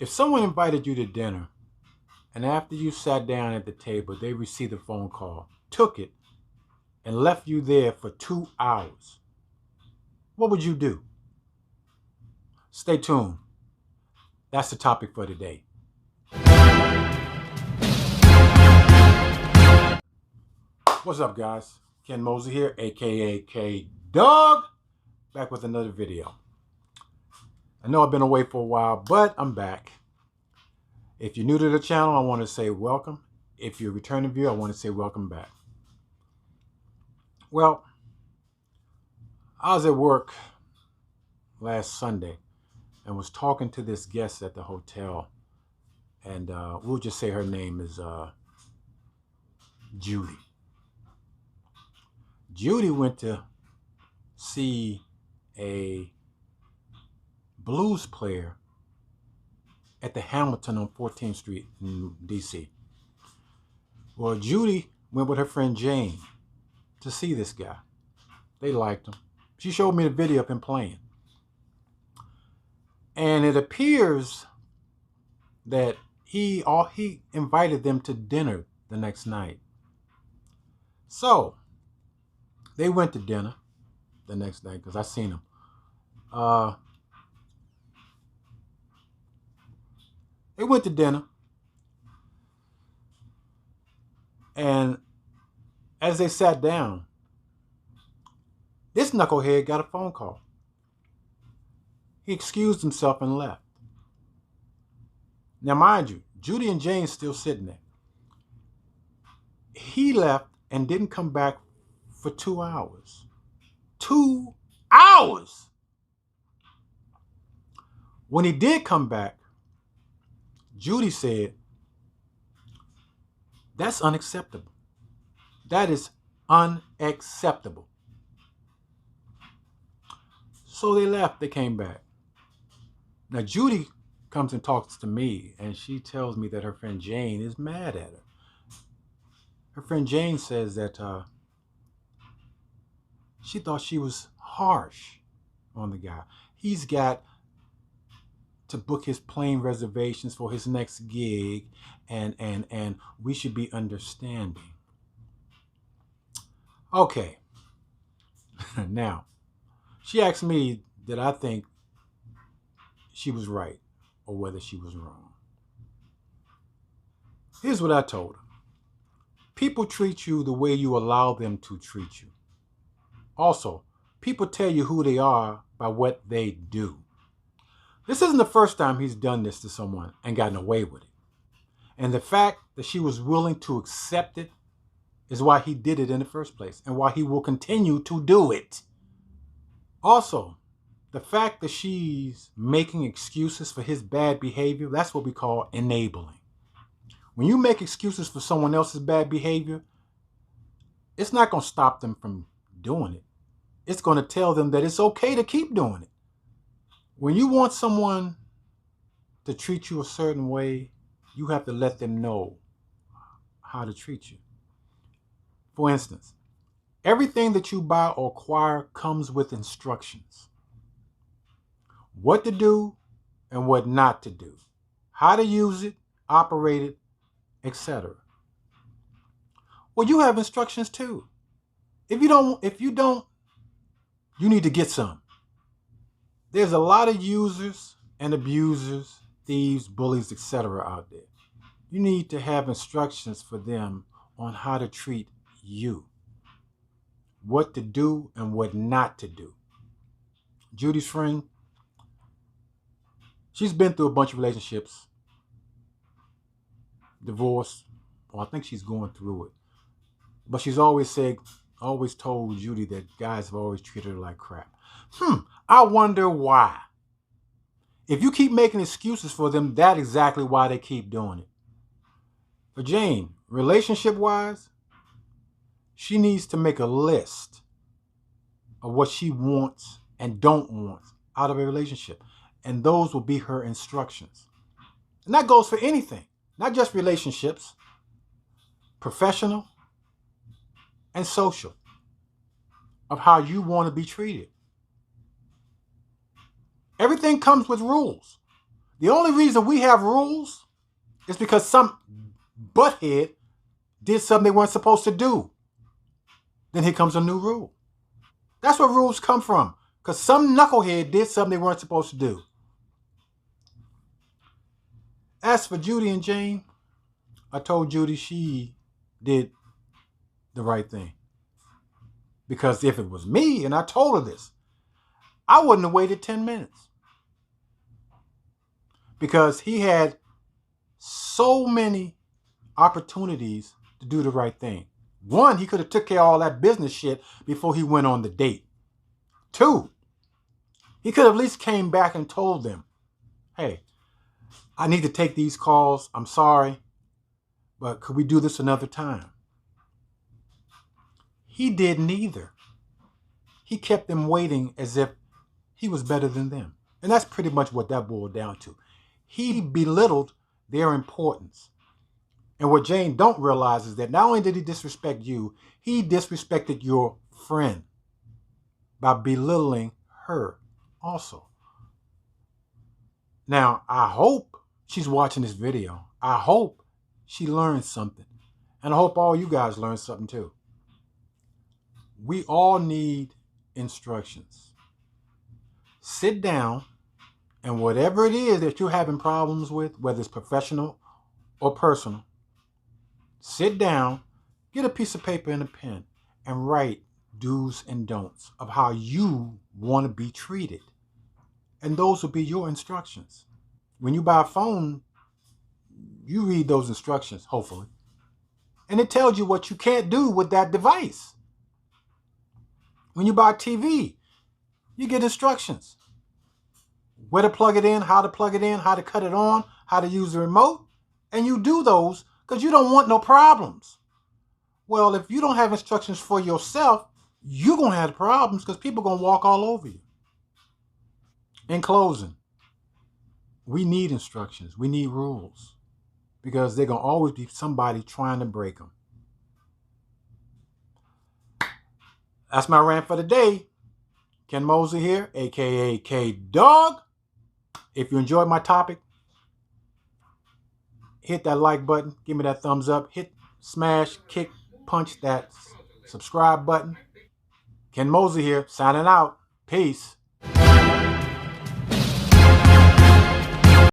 If someone invited you to dinner and after you sat down at the table, they received a phone call, took it, and left you there for 2 hours, what would you do? Stay tuned. That's the topic for today. What's up, guys? Ken Mosley here, aka K Dog, back with another video. I know I've been away for a while, but I'm back. If you're new to the channel, I want to say welcome. If you're a returning viewer, I want to say welcome back. Well, I was at work last Sunday and was talking to this guest at the hotel, and we'll just say her name is Judy. Judy went to see a blues player at the Hamilton on 14th Street in DC. Well, Judy went with her friend Jane to see this guy. They liked him. She showed me the video of him playing. And it appears that he invited them to dinner the next night. So they went to dinner the next night because I seen them. They went to dinner, and as they sat down, this knucklehead got a phone call. He excused himself and left. Now, mind you, Judy and Jane still sitting there. He left and didn't come back for 2 hours. 2 hours! When he did come back, Judy said, "That's unacceptable. That is unacceptable." So they left, they came back. Now Judy comes and talks to me, and she tells me that her friend Jane is mad at her. Her friend Jane says that she thought she was harsh on the guy. He's got to book his plane reservations for his next gig, and we should be understanding. Okay. Now, she asked me did I think she was right or whether she was wrong. Here's what I told her. People treat you the way you allow them to treat you. Also, people tell you who they are by what they do. This isn't the first time he's done this to someone and gotten away with it. And the fact that she was willing to accept it is why he did it in the first place and why he will continue to do it. Also, the fact that she's making excuses for his bad behavior, that's what we call enabling. When you make excuses for someone else's bad behavior, it's not going to stop them from doing it. It's going to tell them that it's okay to keep doing it. When you want someone to treat you a certain way, you have to let them know how to treat you. For instance, everything that you buy or acquire comes with instructions. What to do and what not to do. How to use it, operate it, etc. Well, you have instructions too. If you don't, you need to get some. There's a lot of users and abusers, thieves, bullies, etc. out there. You need to have instructions for them on how to treat you. What to do and what not to do. Judy's friend, she's been through a bunch of relationships, divorce, or I think she's going through it. But she's always told Judy that guys have always treated her like crap. I wonder why. If you keep making excuses for them, that's exactly why they keep doing it. For Jane, relationship-wise, she needs to make a list of what she wants and don't want out of a relationship. And those will be her instructions. And that goes for anything, not just relationships, professional and social, of how you want to be treated. Everything comes with rules. The only reason we have rules is because some butthead did something they weren't supposed to do. Then here comes a new rule. That's where rules come from. Because some knucklehead did something they weren't supposed to do. As for Judy and Jane, I told Judy she did the right thing. Because if it was me, and I told her this, I wouldn't have waited 10 minutes. Because he had so many opportunities to do the right thing. One, he could have took care of all that business shit before he went on the date. Two, he could have at least came back and told them, hey, I need to take these calls. I'm sorry, but could we do this another time? He did neither. He kept them waiting as if he was better than them. And that's pretty much what that boiled down to. He belittled their importance. And what Jane don't realize is that not only did he disrespect you, he disrespected your friend by belittling her also. Now, I hope she's watching this video. I hope she learned something. And I hope all you guys learn something too. We all need instructions. Sit down, and whatever it is that you're having problems with, whether it's professional or personal, sit down, get a piece of paper and a pen, and write do's and don'ts of how you want to be treated. And those will be your instructions. When you buy a phone, you read those instructions, hopefully. And it tells you what you can't do with that device. When you buy a TV, you get instructions. Where to plug it in, how to cut it on, how to use the remote. And you do those because you don't want no problems. Well, if you don't have instructions for yourself, you're going to have problems because people are going to walk all over you. In closing, we need instructions. We need rules because there's going to always be somebody trying to break them. That's my rant for the day. Ken Mosley here, a.k.a. K-Dog. If you enjoyed my topic, hit that like button. Give me that thumbs up. Hit, smash, kick, punch that subscribe button. Ken Mosley here, signing out. Peace.